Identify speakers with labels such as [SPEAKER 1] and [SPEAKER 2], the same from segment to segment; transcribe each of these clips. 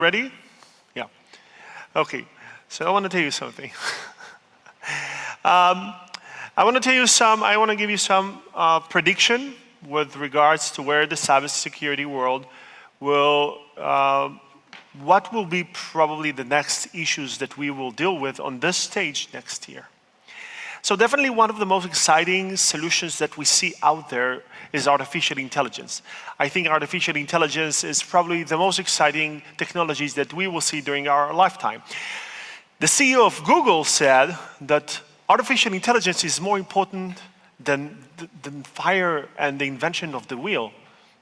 [SPEAKER 1] Ready? Yeah. Okay. So I want to tell you something. I want to give you some prediction with regards to where the cybersecurity world will, what will be probably the next issues that we will deal with on this stage next year. So definitely one of the most exciting solutions that we see out there is artificial intelligence. I think artificial intelligence is probably the most exciting technologies that we will see during our lifetime. The CEO of Google said that artificial intelligence is more important than fire and the invention of the wheel.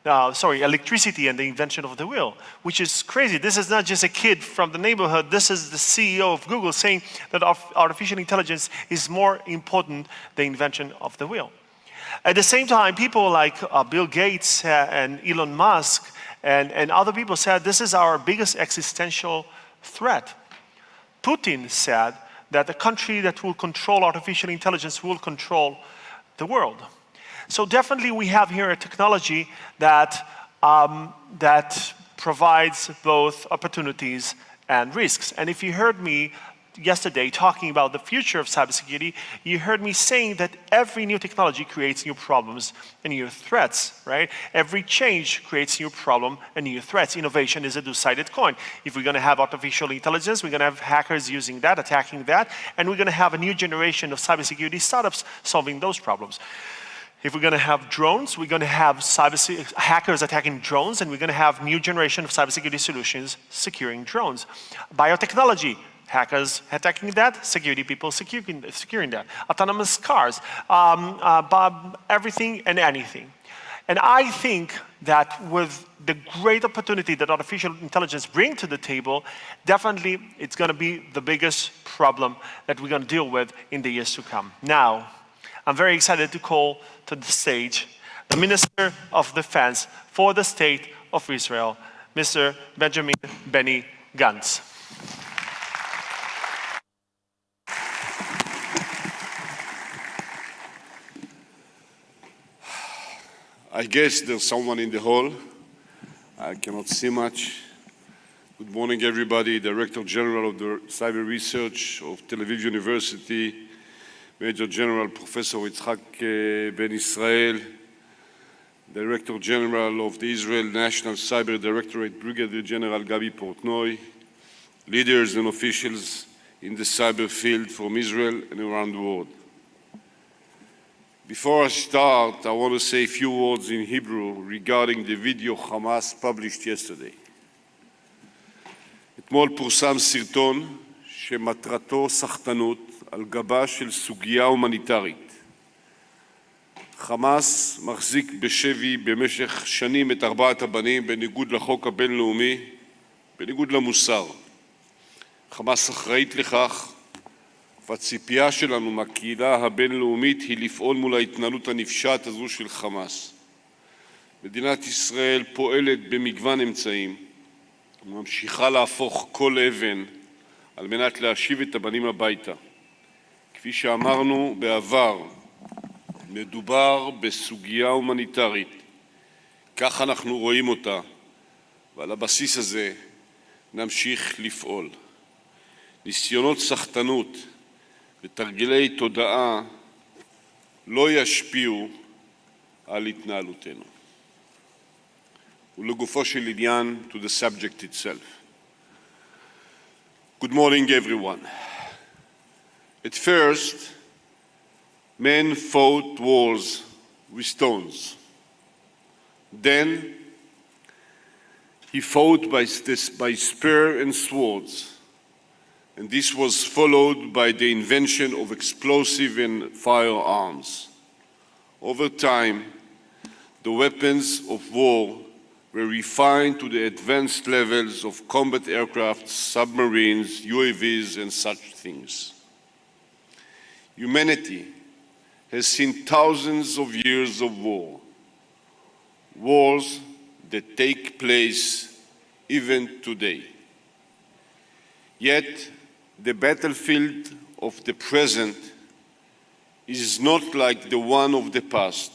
[SPEAKER 1] Electricity and the invention of the wheel, which is crazy. This is not just a kid from the neighborhood. This is the CEO of Google saying that artificial intelligence is more important than the invention of the wheel. At the same time, people like Bill Gates and Elon Musk and other people said this is our biggest existential threat. Putin said that a country that will control artificial intelligence will control the world. So definitely we have here a technology that provides both opportunities and risks. And if you heard me yesterday talking about the future of cybersecurity, you heard me saying that every new technology creates new problems and new threats, right? Every change creates new problem and new threats. Innovation is a two-sided coin. If we're going to have artificial intelligence, we're going to have hackers using that, attacking that, and we're going to have a new generation of cybersecurity startups solving those problems. If we're going to have drones, we're going to have hackers attacking drones, and we're going to have new generation of cybersecurity solutions securing drones. Biotechnology, hackers attacking that, security people securing that. Autonomous cars, everything and anything. And I think that with the great opportunity that artificial intelligence brings to the table, definitely it's going to be the biggest problem that we're going to deal with in the years to come. Now, I'm very excited to call to the stage the Minister of Defense for the State of Israel, Mr. Benjamin Benny Gantz.
[SPEAKER 2] I guess there's someone in the hall. I cannot see much. Good morning, everybody. Director General of the Cyber Research of Tel Aviv University, Major General Professor Yitzhak Ben Israel, Director General of the Israel National Cyber Directorate, Brigadier General Gabi Portnoy, leaders and officials in the cyber field from Israel and around the world. Before I start, I want to say a few words in Hebrew regarding the video Hamas published yesterday. אתמול פורסם סרטון שמטרתו סחטנות על גבה של סוגיה הומניטרית. חמאס מחזיק בשבי במשך שנים את 4 הבנים בניגוד לחוק הבינלאומי, בניגוד למוסר. חמאס אחראית לכך, והציפייה שלנו מהקהילה הבינלאומית היא לפעול מול ההתנהלות הנפשעת הזו של חמאס. מדינת ישראל פועלת במגוון אמצעים, וממשיכה להפוך כל אבן על מנת להשיב את הבנים הביתה. כפי שאמרנו בעבר, מדובר בסוגיה הומניטרית, כך אנחנו רואים אותה, ועל הבסיס הזה נמשיך לפעול. ניסיונות סחטנות ותרגילי תודעה לא ישפיעו על התנהלותנו. ולגופו של עניין, to the subject itself. Good morning, everyone. At first, men fought wars with stones. Then, he fought by spear and swords, and this was followed by the invention of explosive and firearms. Over time, the weapons of war were refined to the advanced levels of combat aircraft, submarines, UAVs, and such things. Humanity has seen thousands of years of war, wars that take place even today. Yet, the battlefield of the present is not like the one of the past,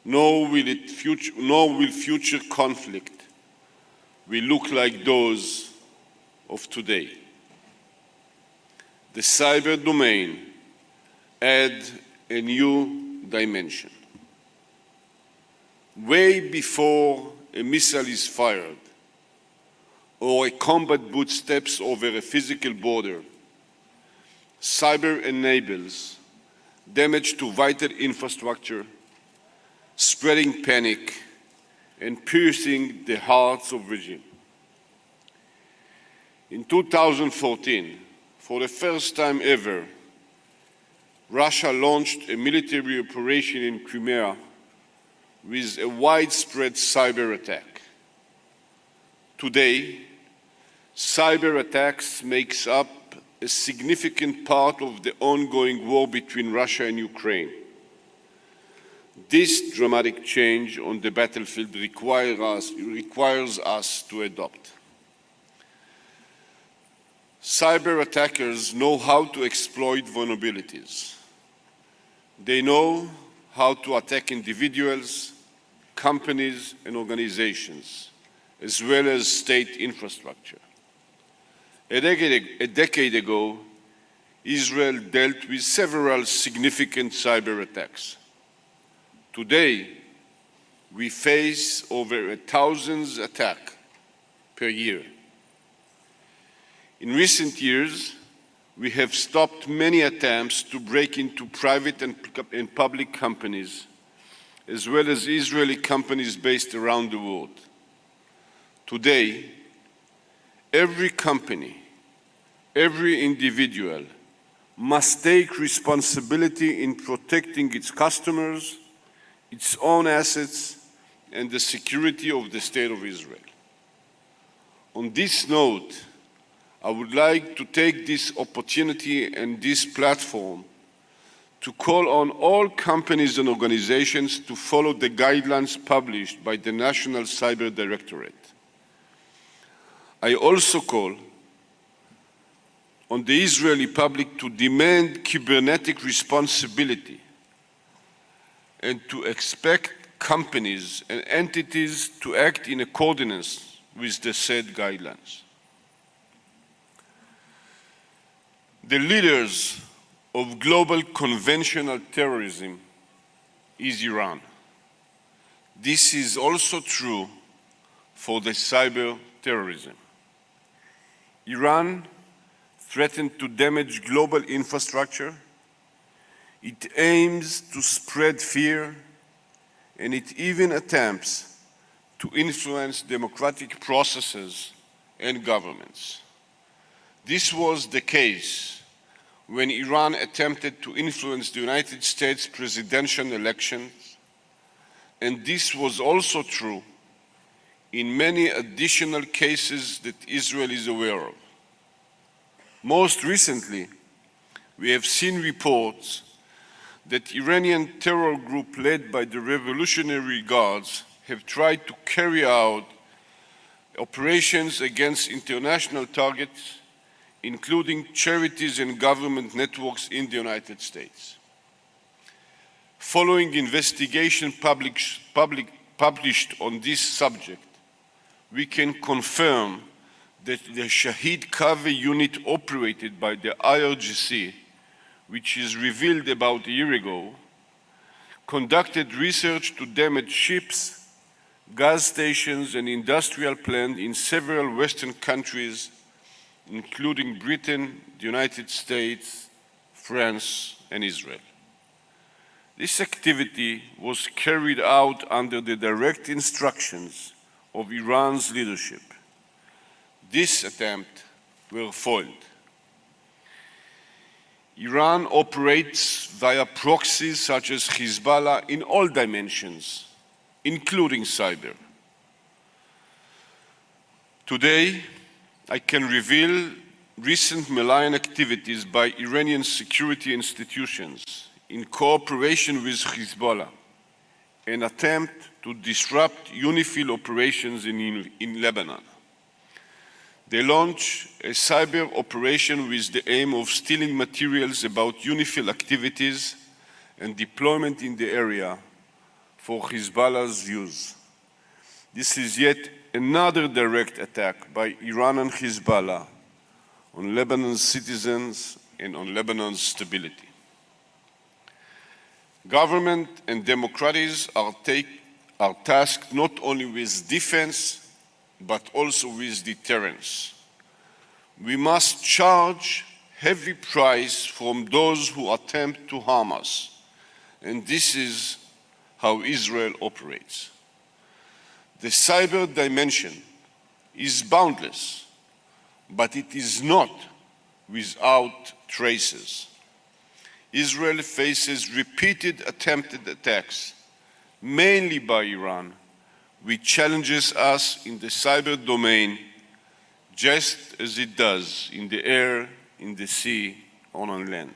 [SPEAKER 2] nor will future conflict will look like those of today. The cyber domain adds a new dimension. Way before a missile is fired or a combat boot steps over a physical border, cyber enables damage to vital infrastructure, spreading panic, and piercing the hearts of regime. In 2014, for the first time ever, Russia launched a military operation in Crimea with a widespread cyber attack. Today, cyber attacks makes up a significant part of the ongoing war between Russia and Ukraine. This dramatic change on the battlefield requires us to adopt. Cyber attackers know how to exploit vulnerabilities. They know how to attack individuals, companies, and organizations, as well as state infrastructure. A decade ago, Israel dealt with several significant cyber attacks. Today, we face over 1,000 attacks per year. In recent years, we have stopped many attempts to break into private and public companies, as well as Israeli companies based around the world. Today, every company, every individual must take responsibility in protecting its customers, its own assets, and the security of the State of Israel. On this note, I would like to take this opportunity and this platform to call on all companies and organizations to follow the guidelines published by the National Cyber Directorate. I also call on the Israeli public to demand cybernetic responsibility and to expect companies and entities to act in accordance with the said guidelines. The leaders of global conventional terrorism is Iran. This is also true for the cyber terrorism. Iran threatens to damage global infrastructure. It aims to spread fear, and it even attempts to influence democratic processes and governments. This was the case when Iran attempted to influence the United States presidential elections, and this was also true in many additional cases that Israel is aware of. Most recently, we have seen reports that Iranian terror group led by the Revolutionary Guards have tried to carry out operations against international targets, including charities and government networks in the United States. Following investigation published on this subject, we can confirm that the Shahid Kaveh unit operated by the IRGC, which is revealed about a year ago, conducted research to damage ships, gas stations, and industrial plants in several Western countries, including Britain, the United States, France, and Israel. This activity was carried out under the direct instructions of Iran's leadership. This attempt was foiled. Iran operates via proxies such as Hezbollah in all dimensions, including cyber. Today, I can reveal recent malign activities by Iranian security institutions in cooperation with Hezbollah, an attempt to disrupt UNIFIL operations in Lebanon. They launched a cyber operation with the aim of stealing materials about UNIFIL activities and deployment in the area for Hezbollah's use. This is yet another direct attack by Iran and Hezbollah on Lebanon's citizens and on Lebanon's stability. Government and democracies are tasked not only with defense, but also with deterrence. We must charge heavy price from those who attempt to harm us, and this is how Israel operates. The cyber dimension is boundless, but it is not without traces. Israel faces repeated attempted attacks, mainly by Iran, which challenges us in the cyber domain just as it does in the air, in the sea, or on land.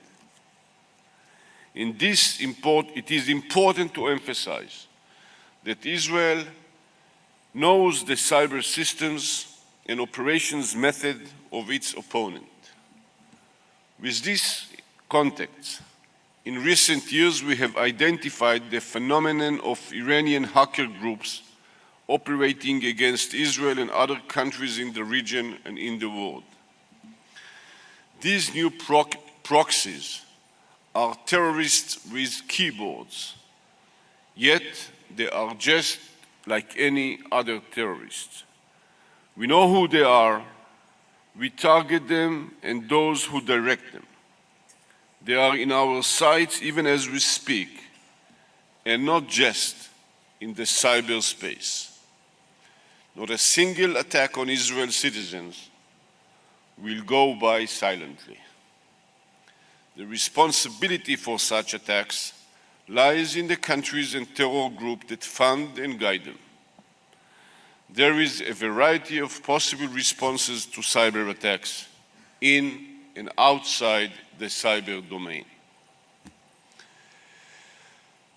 [SPEAKER 2] It is important to emphasize that Israel knows the cyber systems and operations method of its opponent. With this context, in recent years we have identified the phenomenon of Iranian hacker groups operating against Israel and other countries in the region and in the world. These new proxies are terrorists with keyboards, yet they are just like any other terrorists. We know who they are, we target them and those who direct them. They are in our sights even as we speak, and not just in the cyberspace. Not a single attack on Israel's citizens will go by silently. The responsibility for such attacks lies in the countries and terror groups that fund and guide them. There is a variety of possible responses to cyber attacks in and outside the cyber domain.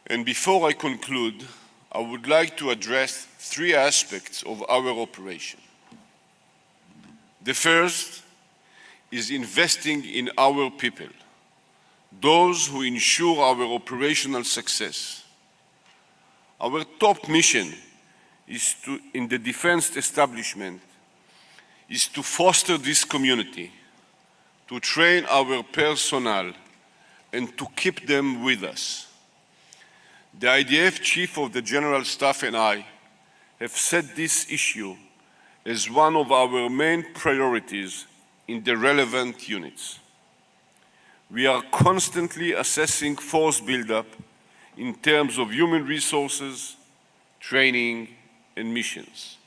[SPEAKER 2] And before I conclude, I would like to address three aspects of our operation. The first is investing in our people, those who ensure our operational success. Our top mission in the defense establishment is to foster this community, to train our personnel, and to keep them with us. The IDF Chief of the General Staff and I have set this issue as one of our main priorities in the relevant units. We are constantly assessing force buildup in terms of human resources, training, and missions.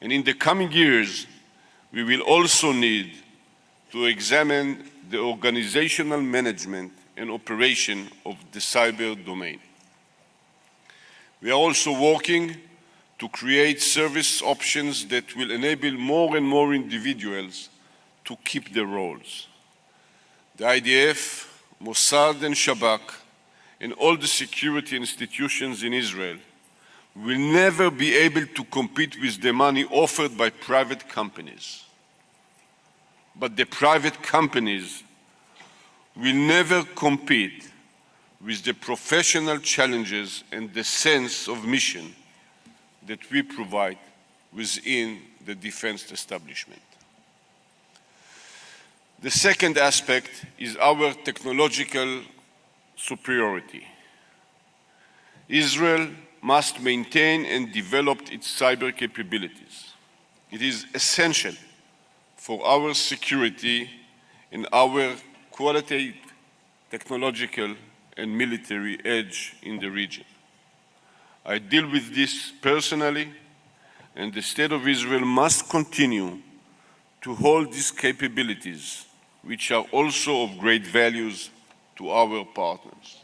[SPEAKER 2] And in the coming years, we will also need to examine the organizational management and operation of the cyber domain. We are also working to create service options that will enable more and more individuals to keep their roles. The IDF, Mossad and Shabak, and all the security institutions in Israel will never be able to compete with the money offered by private companies. But the private companies will never compete with the professional challenges and the sense of mission that we provide within the defense establishment. The second aspect is our technological superiority. Israel must maintain and develop its cyber capabilities. It is essential for our security and our qualitative, technological, and military edge in the region. I deal with this personally, and the State of Israel must continue to hold these capabilities, which are also of great values to our partners.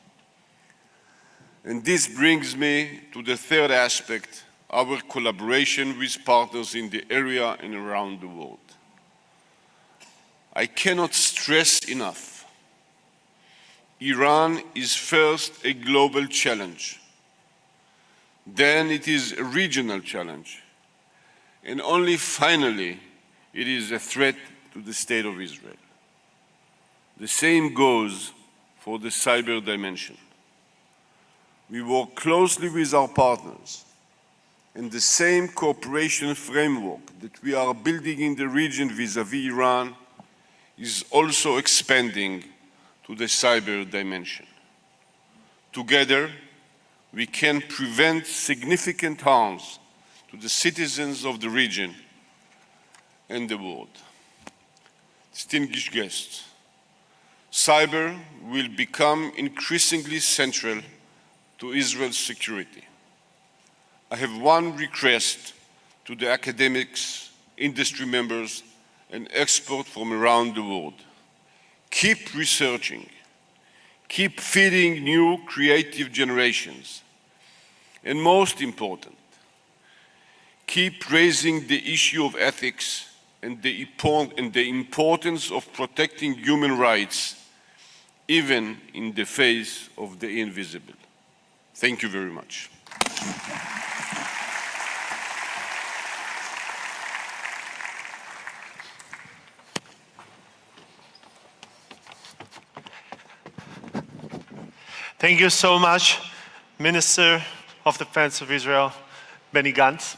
[SPEAKER 2] And this brings me to the third aspect, our collaboration with partners in the area and around the world. I cannot stress enough, Iran is first a global challenge, then it is a regional challenge, and only finally it is a threat to the State of Israel. The same goes for the cyber dimension. We work closely with our partners, and the same cooperation framework that we are building in the region vis-à-vis Iran is also expanding to the cyber dimension. Together, we can prevent significant harms to the citizens of the region and the world. Distinguished guests, cyber will become increasingly central to Israel's security. I have one request to the academics, industry members, and experts from around the world. Keep researching, keep feeding new creative generations, and most important, keep raising the issue of ethics and the importance of protecting human rights, even in the face of the invisible. Thank you very much.
[SPEAKER 1] Thank you so much, Minister of Defense of Israel, Benny Gantz.